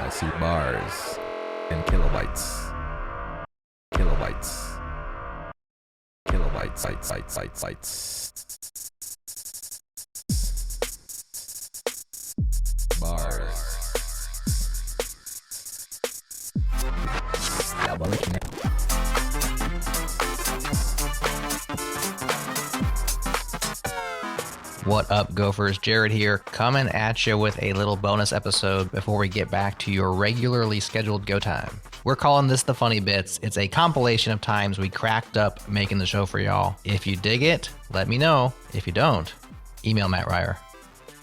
I see bars and kilobytes. Kilobytes. Kilobytes. Sites. Bars. What up, Gophers? Jared here, coming at you with a little bonus episode before we get back to your regularly scheduled go time. We're calling this The Funny Bits. It's a compilation of times we cracked up making the show for y'all. If you dig it, let me know. If you don't, email Matt Ryer.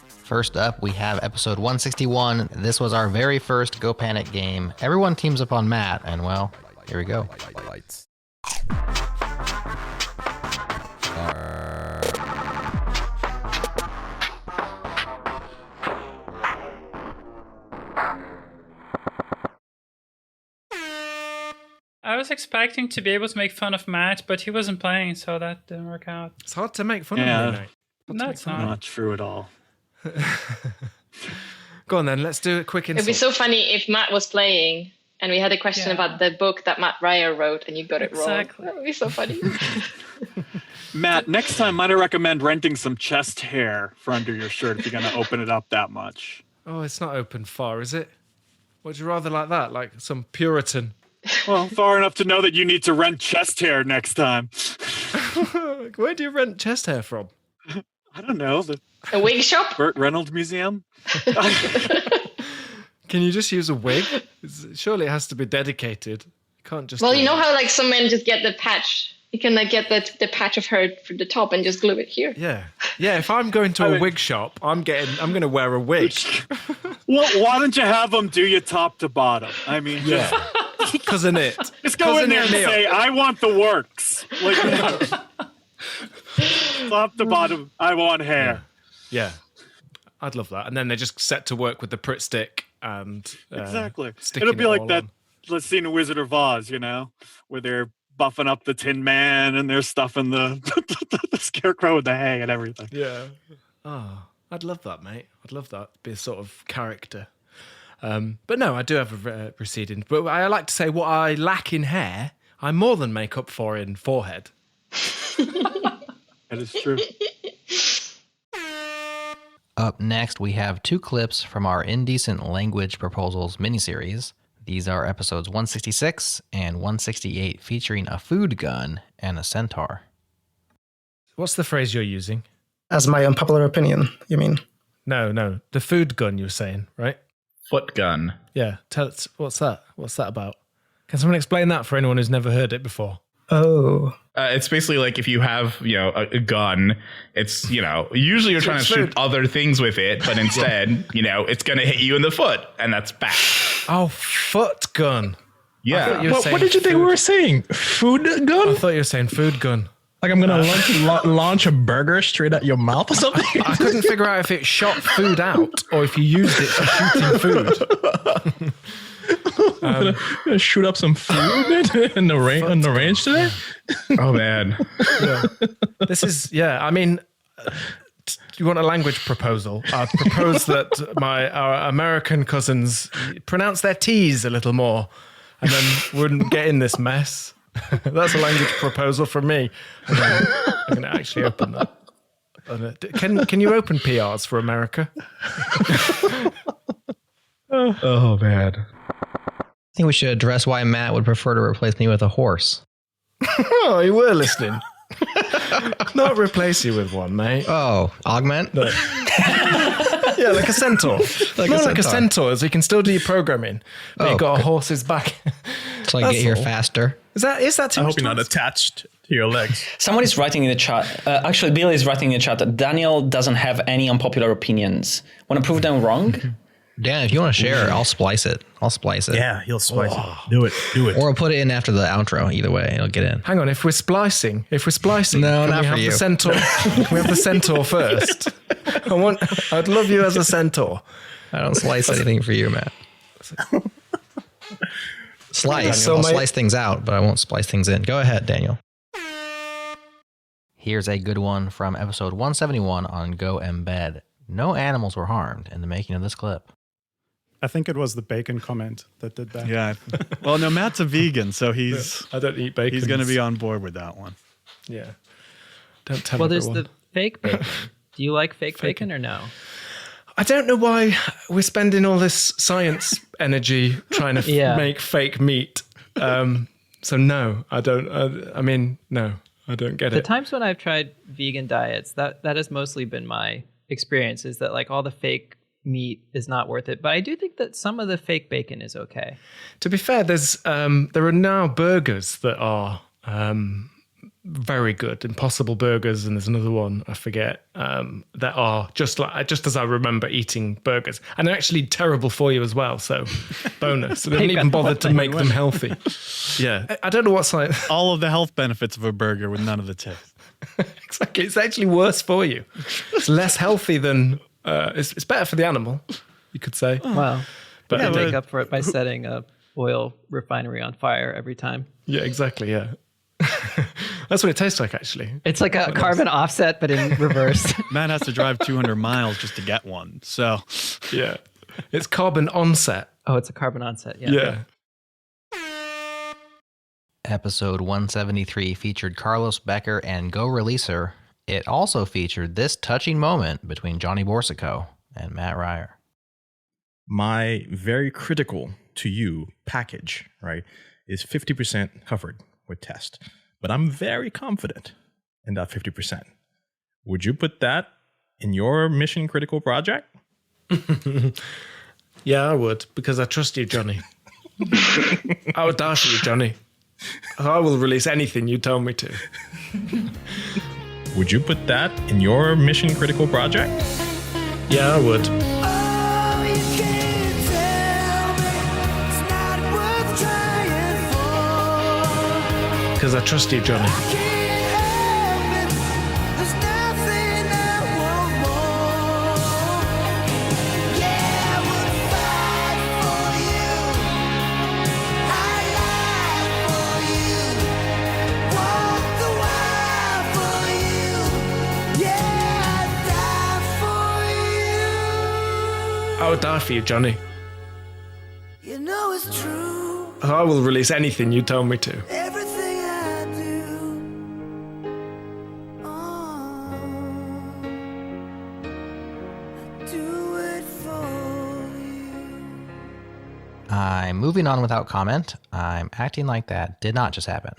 First up, we have episode 161. This was our very first Go Panic game. Everyone teams up on Matt, and well, here we go. I was expecting to be able to make fun of Matt, but he wasn't playing, so that didn't work out. It's hard to make fun of me, mate. No, it's not. Not true at all. Go on then, let's do a quick insult. It'd be so funny if Matt was playing and we had a question about the book that Matt Ryer wrote and you got it wrong. That would be so funny. Matt, next time might I recommend renting some chest hair for under your shirt if you're going to open it up that much. Oh, it's not open far, is it? Would you rather like that? Like some Puritan? Well, far enough to know that you need to rent chest hair next time. Where do you rent chest hair from? I don't know. The A wig shop? Burt Reynolds Museum? Can you just use a wig? Surely it has to be dedicated. You can't just... Well, you know how like some men just get the patch. You can like get the patch of hair for the top and just glue it here. Yeah. Yeah, if I'm going to a wig shop, I'm going to wear a wig. Well, why don't you have them do you top to bottom? I mean, Yeah. Cousin it. just go in there and say, I want the works. Like, top to bottom, I want hair. Yeah. I'd love that. And then they just set to work with the Pritt stick and Exactly. sticking It'll be it like all that on. scene in Wizard of Oz, you know, where they're buffing up the Tin Man and they're stuffing the scarecrow with the hay and everything. Yeah. Oh, I'd love that, mate. I'd love that. Be a sort of character. But no, I do have a receding. But I like to say what I lack in hair, I more than make up for in forehead. That is true. Up next, we have two clips from our Indecent Language Proposals miniseries. These are episodes 166 and 168, featuring a food gun and a centaur. What's the phrase you're using? As my unpopular opinion, you mean? No. The food gun you were saying, right? Foot gun. Yeah. Tell us, what's that? What's that about? Can someone explain that for anyone who's never heard it before? Oh. It's basically like if you have, a gun, it's, usually you're trying to shoot other things with it, but instead, it's going to hit you in the foot, and that's bad. Oh, foot gun. Yeah. What did you think we were saying? Food gun? I thought you were saying food gun. Like I'm going to launch a burger straight at your mouth or something? I couldn't figure out if it shot food out or if you used it for shooting food. I'm gonna shoot up some food in the range today. Oh man, This is I mean, you want a language proposal? I propose that our American cousins pronounce their T's a little more, and then wouldn't get in this mess. That's a language proposal from me. I'm going to actually open that. Can you open PRs for America? oh man. I think we should address why Matt would prefer to replace me with a horse. Oh, you were listening. Not replace you with one, mate. Oh, augment? No. Yeah, like a centaur. Like a centaur, so you can still do your programming. But you got a horse's back. So I get here faster. Is that too I much hope you're not attached to your legs. Somebody's writing in the chat. Actually, Billy is writing in the chat that Daniel doesn't have any unpopular opinions. Want to prove them wrong? Dan, if you want to share, I'll splice it. Yeah, he'll splice it. Do it. Or I'll put it in after the outro. Either way, it'll get in. Hang on, if we're splicing, No, can not we for have you. the centaur? Can we have the centaur first? I'd love you as a centaur. I don't slice anything for you, Matt. Slice. I'll slice things out, but I won't splice things in. Go ahead, Daniel. Here's a good one from episode 171 on Go Embed. No animals were harmed in the making of this clip. I think it was the bacon comment that did that. Yeah. Well, no, Matt's a vegan, so he's I don't eat bacon. he's going to be on board with that one. Yeah. Don't tell Well, everyone. there's the fake bacon. Do you like fake bacon or no? I don't know why we're spending all this science energy trying to make fake meat. So no, I don't. I mean, no, I don't get The it. times when I've tried vegan diets, that has mostly been my experience, is that like all the fake meat is not worth it. But I do think that some of the fake bacon is okay. To be fair, there are now burgers that are very good, Impossible Burgers, and there's another one I forget that are just as I remember eating burgers, and they're actually terrible for you as well. So bonus, they didn't even bother to make them healthy. Yeah, I don't know what's like all of the health benefits of a burger with none of the taste. Exactly, it's actually worse for you. It's less healthy than it's better for the animal, you could say. Wow, but you make up for it by setting a oil refinery on fire every time. Yeah, exactly. Yeah. That's what it tastes like, actually. It's like a carbon offset, but in reverse. Matt has to drive 200 miles just to get one. So, yeah, it's carbon onset. Oh, it's a carbon onset. Yeah. Episode 173 featured Carlos Becker and Go Releaser. It also featured this touching moment between Johnny Borsico and Matt Ryer. My very critical to you package, right, is 50% covered with test. But I'm very confident in that 50%. Would you put that in your mission critical project? Yeah, I would, because I trust you, Johnny. I would die for you, Johnny. I will release anything you tell me to. Would you put that in your mission critical project? Yeah, I would. Because I trust you, Johnny. I would die for you, Johnny. You know it's true. I will release anything you tell me to. Everything I do. I do it for you. I'm moving on without comment. I'm acting like that did not just happen.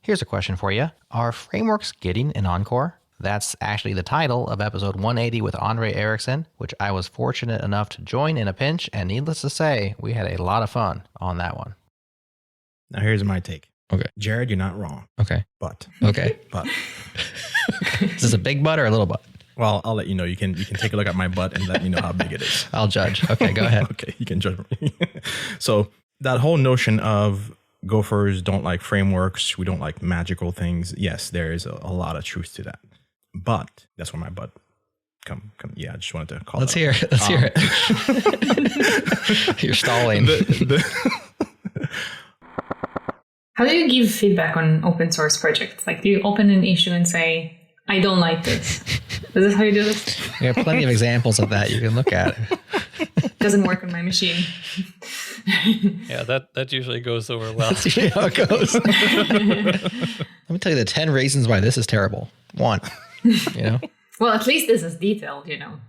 Here's a question for you. Are frameworks getting an encore? That's actually the title of episode 180 with Andre Erickson, which I was fortunate enough to join in a pinch, and needless to say, we had a lot of fun on that one. Now here's my take. Okay. Jared, you're not wrong. Okay. But. Okay. But. Is this a big butt or a little butt? Well, I'll let you know. You can take a look at my butt and let me know how big it is. I'll judge. Okay, go ahead. Okay, you can judge me. So that whole notion of gophers don't like frameworks, we don't like magical things. Yes, there is a lot of truth to that. But that's where my butt come. Yeah, I just wanted to call. Let's hear it. Let's hear it. You're stalling. How do you give feedback on open source projects? Like, do you open an issue and say, "I don't like this"? Is this how you do this? We have plenty of examples of that you can look at. Doesn't work on my machine. Yeah, that usually goes over well. That's usually how it goes. Let me tell you the 10 reasons why this is terrible. 1, you know? Well, at least this is detailed, you know.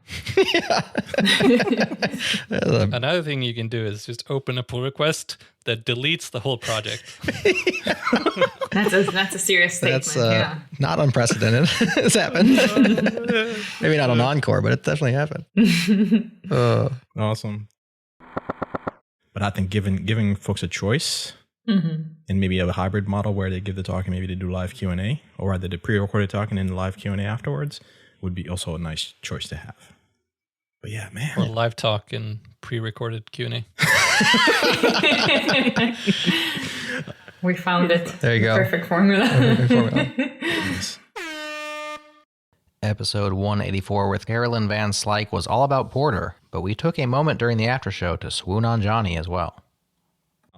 Another thing you can do is just open a pull request that deletes the whole project. That's a serious statement. That's not unprecedented. It's happened. Maybe not on Encore, but it definitely happened. Awesome. But I think giving folks a choice, and maybe have a hybrid model where they give the talk and maybe they do live Q&A, or rather the pre-recorded talk and then live Q&A afterwards, would be also a nice choice to have. But yeah, man. Or live talk and pre-recorded Q&A. We found it. There you go. Perfect formula. Episode 184 with Carolyn Van Slyke was all about Porter, but we took a moment during the after show to swoon on Johnny as well.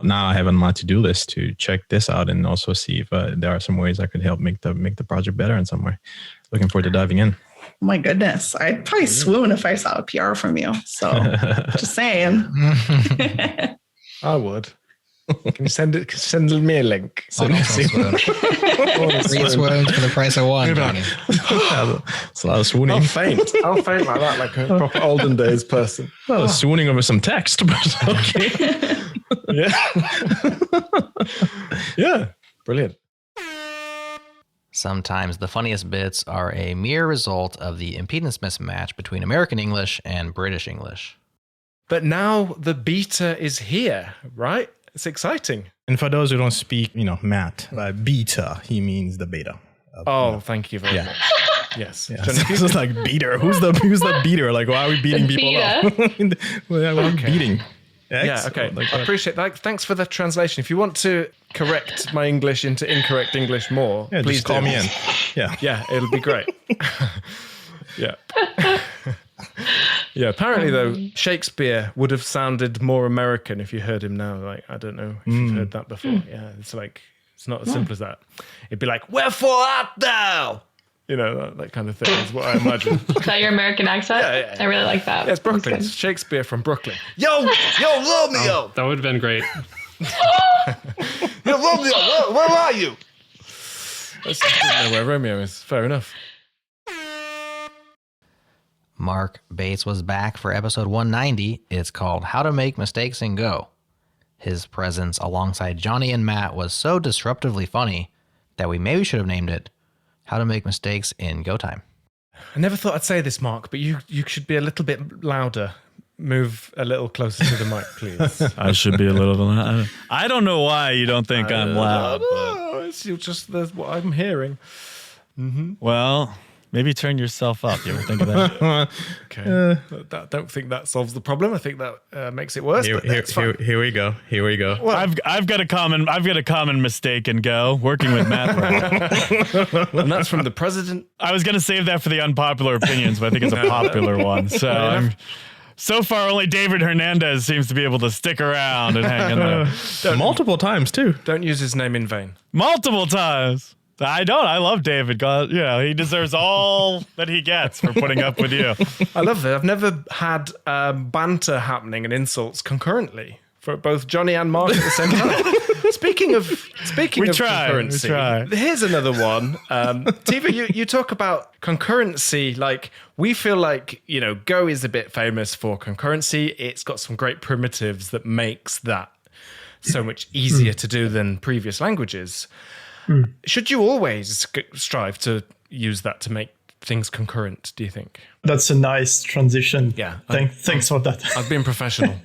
Now I have on my to-do list to check this out and also see if there are some ways I could help make the project better in some way. Looking forward to diving in. my goodness. I'd probably swoon if I saw a PR from you. So just saying. I would. Can you send me a link? Three swoons for the price of one. Johnny. It's a lot of swooning. I'll faint like that, like a proper olden days person. A lot of swooning over some text, but okay. Yeah. Brilliant. Sometimes the funniest bits are a mere result of the impedance mismatch between American English and British English. But now the beta is here, right? It's exciting. And for those who don't speak, Matt, by beta, he means the beta. Thank you very much. Yes. Yeah. This is like beater. Who's the beater? Like, why are we beating people up? We're beating. Yeah, okay. I appreciate that. Thanks for the translation. If you want to correct my English into incorrect English more, please just call me in. Yeah. Yeah, it'll be great. Yeah. Yeah, apparently, though, Shakespeare would have sounded more American if you heard him now. Like, I don't know if you've heard that before. Yeah, it's not as simple as that. It'd be like, wherefore art thou? That kind of thing is what I imagine. Is that your American accent? Yeah. I really like that. Yeah, it's Brooklyn. It's Shakespeare from Brooklyn. Yo, Romeo! That would have been great. Yo, Romeo, where are you? I just didn't know where Romeo is. Fair enough. Mark Bates was back for episode 190. It's called How to Make Mistakes in Go. His presence alongside Johnny and Matt was so disruptively funny that we maybe should have named it How to Make Mistakes in Go Time. I never thought I'd say this, Mark, but you should be a little bit louder. Move a little closer to the mic, please. I should be a little loud. I don't know why you don't think I'm loud. It's just what I'm hearing. Mm-hmm. Well, maybe turn yourself up. You ever think of that? Okay. I don't think that solves the problem. I think that makes it worse. Here we go. Well, I've got a common mistake and go working with Matt. And that's from the president. I was going to save that for the unpopular opinions, but I think it's a popular one. So far, only David Hernandez seems to be able to stick around and hang in there. Multiple times, too. Don't use his name in vain. Multiple times. I don't. I love David. God, he deserves all that he gets for putting up with you. I love it. I've never had banter happening and insults concurrently for both Johnny and Mark at the same time. Speaking of concurrency, we try. Here's another one. Tiva, you talk about concurrency. Like, we feel like, Go is a bit famous for concurrency. It's got some great primitives that makes that so much easier to do than previous languages. Should you always strive to use that to make things concurrent, do you think? That's a nice transition. Yeah. Thanks for that. I've been professional.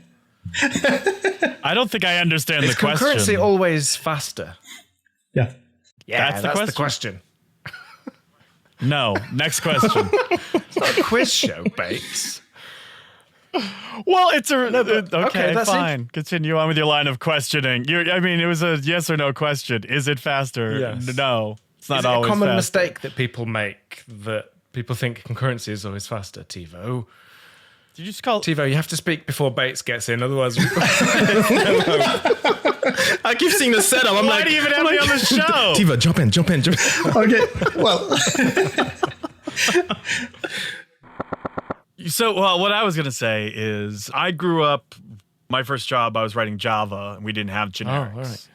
I don't think I understand the question. Is concurrency always faster? Yeah. Yeah, that's the question. No. Next question. It's not a quiz show, Bates. Well, it's okay, that's fine. it. Continue on with your line of questioning. It was a yes or no question. Is it faster? Yes. No, it's not Is it always a common faster. mistake that people make that people think concurrency is always faster, TiVo? Did you just call TiVo? You have to speak before Bates gets in, otherwise. I keep seeing the setup. I'm Why like, do you even have me on the show? Tiva, jump in. Okay, well. So, what I was going to say is I grew up, my first job, I was writing Java, and we didn't have generics. Oh, all right.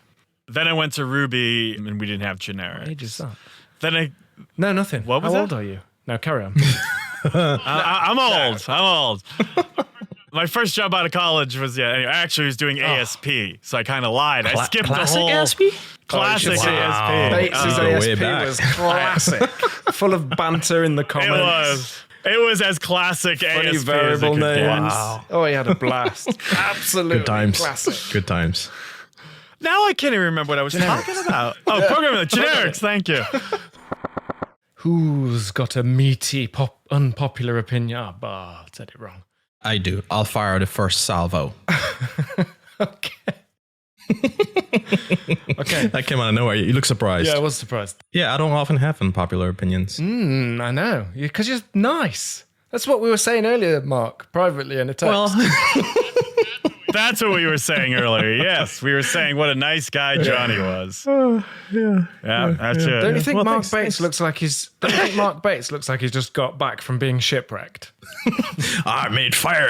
Then I went to Ruby, and we didn't have generics. Age is that? Then No, nothing. What was How that? old are you? No, carry on. I'm old. My first job out of college was, I actually was doing ASP, so I kind of lied. I skipped the whole... ASP? Classic ASP. Bates' ASP was classic. Full of banter in the comments. It was as classic Funny ASP variable as it could get. names. Wow. Oh, he had a blast. Absolutely Good times. classic. Good times. Now I can't even remember what I was talking about. Oh, programming. Generics. Thank you. Who's got a meaty, unpopular opinion? I said it wrong. I do. I'll fire the first salvo. Okay. That came out of nowhere. You look surprised. Yeah, I was surprised. Yeah, I don't often have unpopular opinions. I know. Because you're nice. That's what we were saying earlier, Mark, privately in a text. Well, That's what we were saying earlier. Yes, we were saying what a nice guy Johnny was. Yeah. That's it. Don't you think Well, Mark thanks. Bates looks like he's? Don't you think Mark Bates looks like he's just got back from being shipwrecked? I made fire.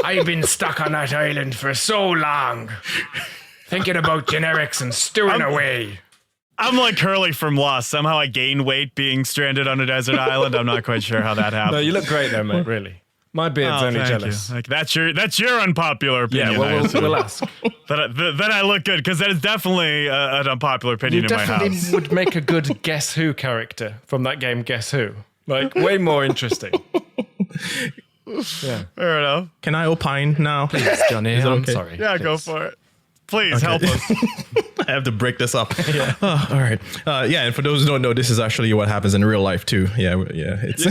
I've been stuck on that island for so long, thinking about generics and stewing away. I'm like Hurley from Lost. Somehow I gained weight being stranded on a desert island. I'm not quite sure how that happened. No, you look great though, mate. Really. My beard's only thank jealous. you. Like that's your unpopular opinion. Yeah, well, I assume. we'll ask. that I look good because that is definitely an unpopular opinion You in my definitely house. would make a good Guess Who character from that game Guess Who. Like, way more interesting. Yeah. Fair enough. Can I opine now? Please, Johnny. Is it I'm okay? sorry. Yeah, go for it. Please help us. I have to break this up. Yeah. All right. Yeah, and for those who don't know, this is actually what happens in real life too. Yeah. It's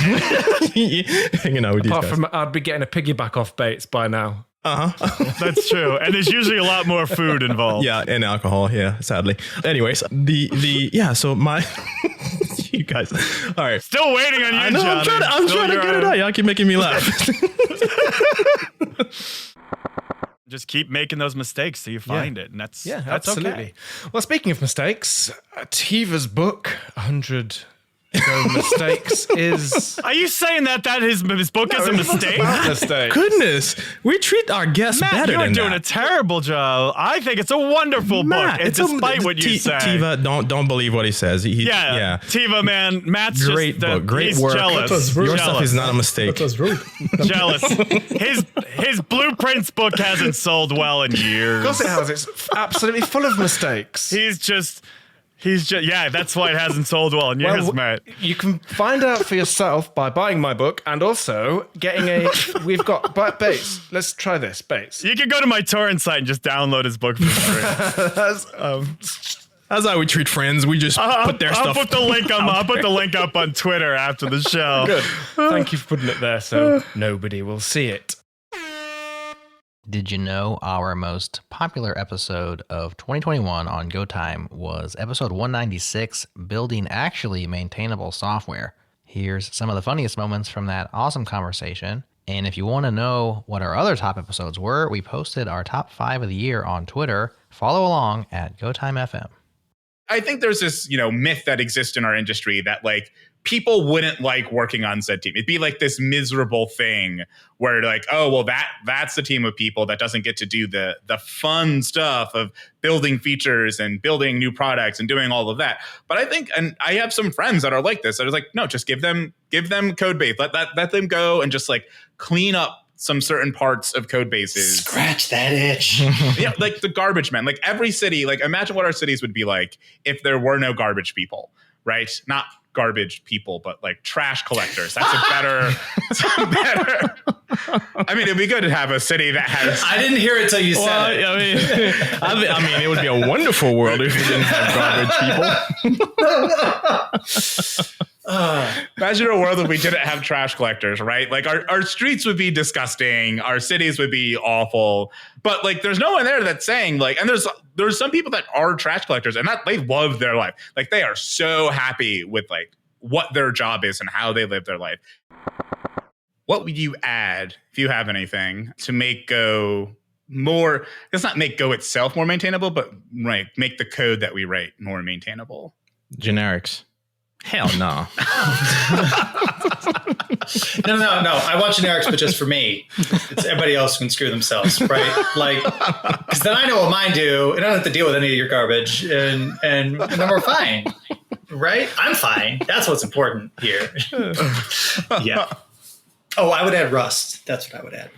hanging out with these Apart guys. from, I'd be getting a piggyback off Bates by now. That's true. And there's usually a lot more food involved. Yeah, and alcohol. Yeah, sadly. Anyways, so my you guys. All right. Still waiting on you, I know. Johnny. I'm trying to get it out. Y'all keep making me laugh. Just keep making those mistakes so you find it, and that's absolutely. okay. Well, speaking of mistakes, Tiva's book, 100 mistakes, is. Are you saying that his book is a mistake? Mistake. Goodness, we treat our guests Matt, better you're than doing that. a terrible job. I think it's a wonderful Matt, book, and despite what you say. Tiva, don't believe what he says. Yeah, Tiva, man, Matt's great just book, great he's work. jealous. Your stuff is not a mistake. That was rude. Jealous. His Blueprints book hasn't sold well in years. Of course it has. It's absolutely full of mistakes. He's just yeah, that's why it hasn't sold well in years, Matt. You can find out for yourself by buying my book and also getting we've got Bates. Let's try this, Bates. You can go to my torrent site and just download his book for free. That's how we treat friends. We just put their stuff. I'll put the link up on Twitter after the show. Good. Thank you for putting it there so nobody will see it. Did you know our most popular episode of 2021 on Go Time was episode 196, Building Actually Maintainable Software? Here's some of the funniest moments from that awesome conversation. And if you want to know what our other top episodes were, we posted our top 5 of the year on Twitter. Follow along at GoTimeFM. I think there's this, myth that exists in our industry that like people wouldn't like working on said team. It'd be like this miserable thing where like, oh, well, that's the team of people that doesn't get to do the fun stuff of building features and building new products and doing all of that. But I think, and I have some friends that are like this, that are like, no, just give them code base. Let them go and just like clean up some certain parts of code bases. Scratch that itch. Yeah, like the garbage men. Like every city, like imagine what our cities would be like if there were no garbage people, right? Not garbage people, but like trash collectors. That's a better. I mean, it'd be good to have a city that has. I didn't hear it till you said it. I mean, it would be a wonderful world if we didn't have garbage people. Imagine a world if we didn't have trash collectors, right? Like our streets would be disgusting, our cities would be awful, but like there's no one there that's saying like, and there's some people that are trash collectors and that they love their life. Like they are so happy with like what their job is and how they live their life. What would you add, if you have anything, to make Go more, let's not make Go itself more maintainable, but right, make the code that we write more maintainable? Generics. Hell no. No. I want generics, but just for me. It's everybody else can screw themselves, right? Like, because then I know what mine do, and I don't have to deal with any of your garbage, and then we're fine, right? I'm fine. That's what's important here. Yeah. Oh, I would add Rust. That's what I would add.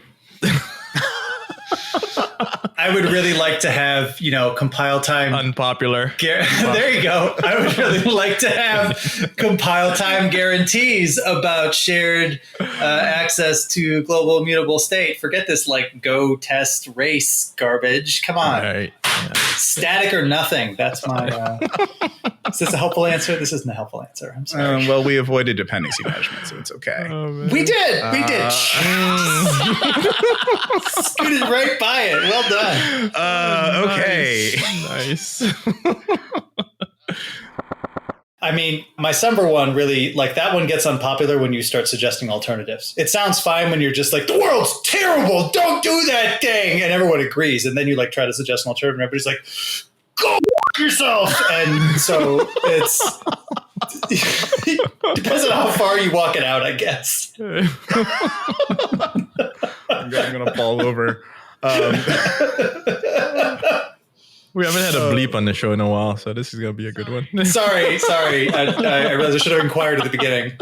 I would really like to have, compile time. Unpopular. There you go. I would really like to have compile time guarantees about shared access to global immutable state. Forget this like Go test race garbage. Come on. Right. Yeah. Static or nothing. That's my. Is this a helpful answer? This isn't a helpful answer. I'm sorry. Well, we avoided dependency management, so it's okay. We did. Scooted right by it. Well done. Okay. Nice. I mean, my number one really, like, that one gets unpopular when you start suggesting alternatives. It sounds fine when you're just like, the world's terrible, don't do that thing, and everyone agrees. And then you like try to suggest an alternative, and everybody's like, go f- yourself. And so it's depends on how far you walk it out, I guess. I'm gonna fall over. We haven't had a bleep on the show in a while, so this is gonna be a good one. Sorry. I realized I should have inquired at the beginning.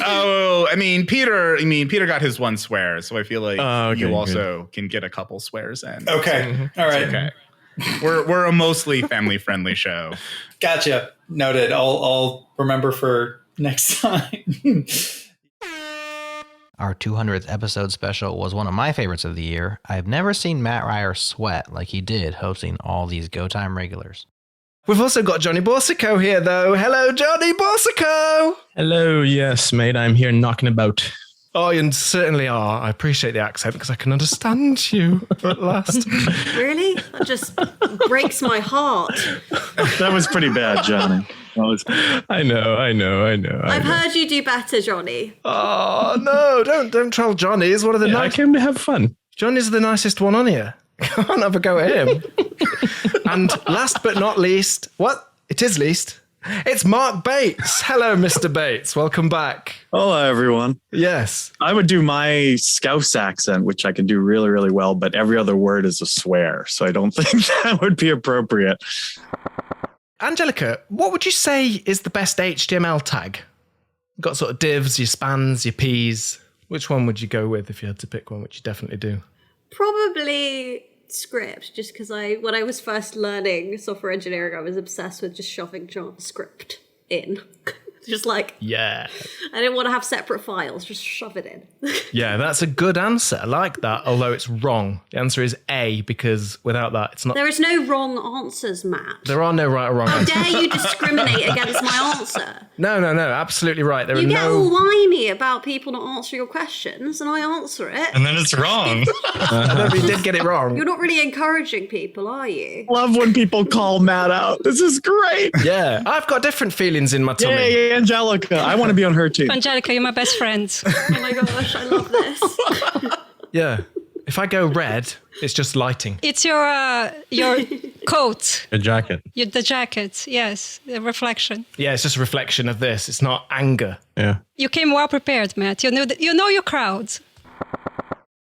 Oh, I mean, Peter got his one swear, so I feel like you also can get a couple swears in. Okay. All right. Okay. We're a mostly family friendly show. Gotcha. Noted. I'll remember for next time. Our 200th episode special was one of my favorites of the year. I've never seen Matt Ryer sweat like he did hosting all these Go Time regulars. We've also got Johnny Borsico here, though. Hello, Johnny Borsico! Hello, yes, mate, I'm here knocking about. Oh, you certainly are. I appreciate the accent because I can understand you at last. Really? That just breaks my heart. That was pretty bad, Johnny. I know. I've heard you do better, Johnny. Oh, no, don't troll Johnny. He's one of the I came to have fun. Johnny's the nicest one on here. Can't have a go at him. And last but not least, it is least. It's Mark Bates. Hello, Mr. Bates. Welcome back. Hello, everyone. Yes. I would do my Scouse accent, which I can do really, really well, but every other word is a swear, so I don't think that would be appropriate. Angelica, what would you say is the best HTML tag? You've got sort of divs, your spans, your Ps. Which one would you go with if you had to pick one, which you definitely do? Probably script, just because when I was first learning software engineering, I was obsessed with just shoving JavaScript in. Just like, yeah. I didn't want to have separate files, just shove it in. Yeah, that's a good answer. I like that, although it's wrong. The answer is A, because without that, it's not. There is no wrong answers, Matt. There are no right or wrong How answers. dare you discriminate against my answer? No, absolutely right. There You are get no. all whiny about people not answering your questions, and I answer it. And then it's wrong. No, but you did get it wrong. You're not really encouraging people, are you? Love when people call Matt out. This is great. Yeah, I've got different feelings in my tummy. Yay, Angelica. I want to be on her team. Angelica, you're my best friend. Oh my gosh, I love this. Yeah. If I go red, it's just lighting. It's your coat. A jacket. The jacket, yes, the reflection. Yeah, it's just a reflection of this. It's not anger. Yeah. You came well prepared, Matt. You know your crowd.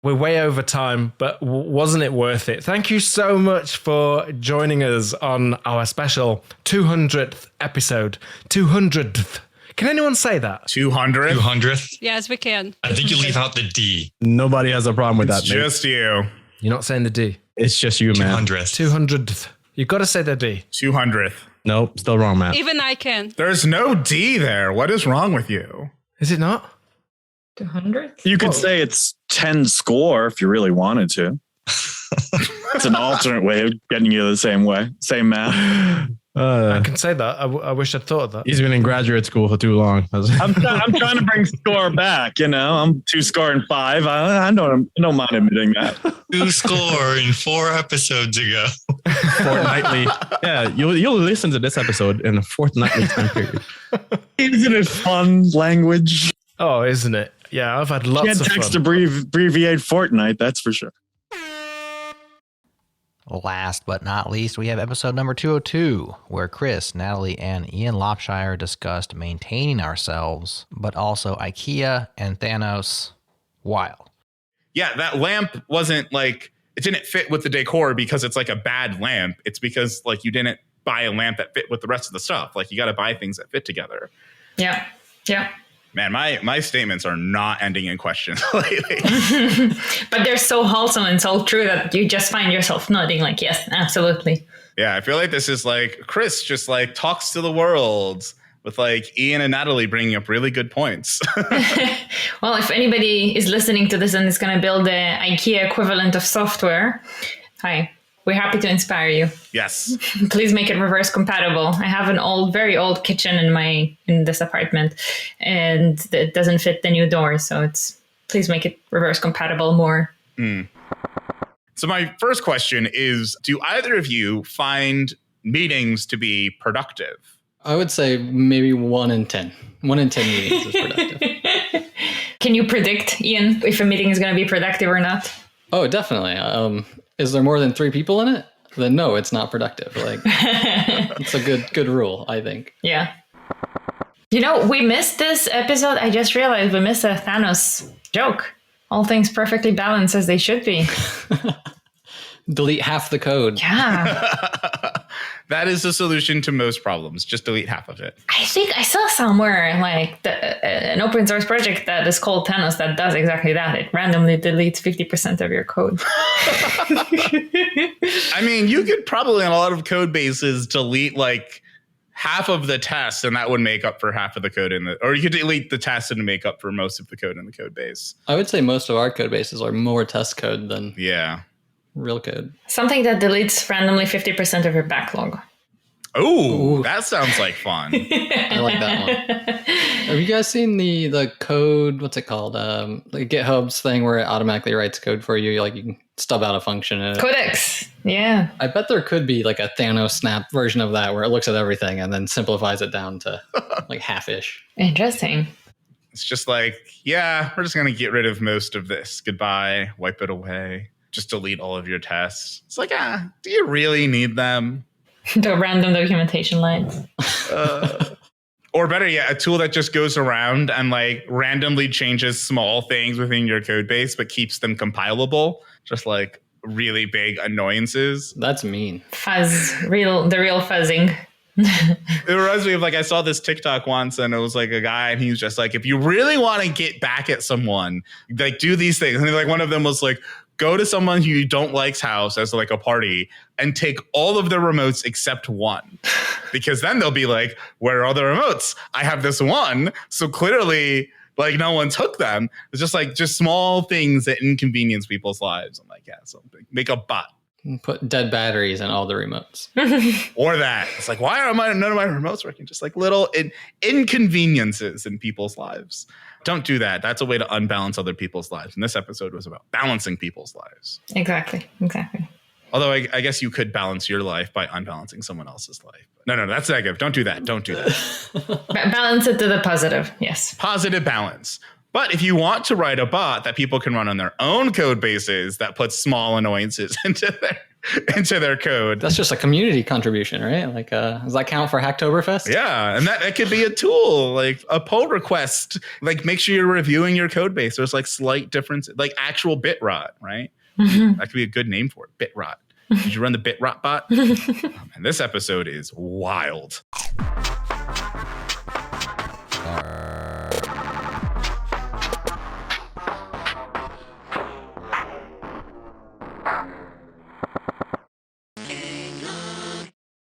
We're way over time, but wasn't it worth it? Thank you so much for joining us on our special 200th episode. 200th. Can anyone say that? 200th? 200th? Yes, we can. I think you leave out the D. Nobody has a problem with It's that, mate. just you. You're not saying the D. It's just you, man. 200th. 200th. You've got to say the D. 200th. Nope, still wrong, man. Even I can. There's no D there. What is wrong with you? Is it not? 200? You could say it's 10 score if you really wanted to. It's an alternate way of getting you the same way. Same math. I can say that. I wish I'd thought of that. He's been in graduate school for too long. I'm trying to bring score back, you know. I'm 2 score and 5. I don't mind admitting that. 2 score in 4 episodes ago. Fortnightly. Yeah, you'll listen to this episode in a fortnightly time period. Isn't it fun language? Oh, isn't it? Yeah, I've had lots Can't of text fun. abbreviate Fortnite, that's for sure. Last but not least, we have episode number 202, where Chris, Natalie, and Ian Lopshire discussed maintaining ourselves, but also IKEA and Thanos. Wild. Yeah, that lamp wasn't like, it didn't fit with the decor because it's like a bad lamp. It's because like you didn't buy a lamp that fit with the rest of the stuff. Like you got to buy things that fit together. Yeah. Man, my statements are not ending in questions lately. But they're so wholesome and so true that you just find yourself nodding like, yes, absolutely. Yeah, I feel like this is like Chris just like talks to the world with like Ian and Natalie bringing up really good points. Well, if anybody is listening to this and is going to build the IKEA equivalent of software, hi, we're happy to inspire you. Yes. Please make it reverse compatible. I have an very old kitchen in this apartment, and it doesn't fit the new door. So please make it reverse compatible more. So my first question is, do either of you find meetings to be productive? I would say maybe 1 in 10. 1 in 10 meetings is productive. Can you predict, Ian, if a meeting is going to be productive or not? Oh, definitely. Is there more than 3 people in it? Then no, it's not productive. Like, it's a good rule, I think. Yeah. You know, we missed this episode. I just realized we missed a Thanos joke. All things perfectly balanced as they should be. Delete half the code. Yeah. That is the solution to most problems. Just delete half of it. I think I saw somewhere like an open source project that is called Thanos that does exactly that. It randomly deletes 50% of your code. I mean, you could probably in a lot of code bases delete like half of the tests, and that would make up for half of the code or you could delete the tests and make up for most of the code in the code base. I would say most of our code bases are more test code than real code. Something that deletes randomly 50% of your backlog. Ooh, that sounds like fun. I like that one. Have you guys seen the code? What's it called? The GitHub's thing where it automatically writes code for you. Like you can stub out a function in it. Codex. Yeah. I bet there could be like a Thanos snap version of that where it looks at everything and then simplifies it down to like half-ish. Interesting. It's just like, yeah, we're just going to get rid of most of this. Goodbye. Wipe it away. Just delete all of your tests. It's like, do you really need them? The random documentation lines. Or better yet, a tool that just goes around and like randomly changes small things within your code base, but keeps them compilable. Just like really big annoyances. That's mean. Fuzz, the real fuzzing. It reminds me of like, I saw this TikTok once and it was like a guy and he was just like, if you really want to get back at someone, like do these things. And like one of them was like, go to someone who you don't like's house as like a party and take all of their remotes except one. Because then they'll be like, where are the remotes? I have this one. So clearly like no one took them. It's just like just small things that inconvenience people's lives. I'm like, yeah, so make a bot. Put dead batteries in all the remotes. Or that. It's like, why are none of my remotes working? Just like little inconveniences in people's lives. Don't do that. That's a way to unbalance other people's lives. And this episode was about balancing people's lives. Exactly. Although I guess you could balance your life by unbalancing someone else's life. No, that's negative. Don't do that. Balance it to the positive. Yes. Positive balance. But if you want to write a bot that people can run on their own code bases that puts small annoyances into their code. That's just a community contribution, right? Like, does that count for Hacktoberfest? Yeah, and that could be a tool, like a pull request. Like, make sure you're reviewing your code base. There's like slight differences, like actual bit rot, right? Mm-hmm. That could be a good name for it, bit rot. Did you run the bit rot bot? And this episode is wild.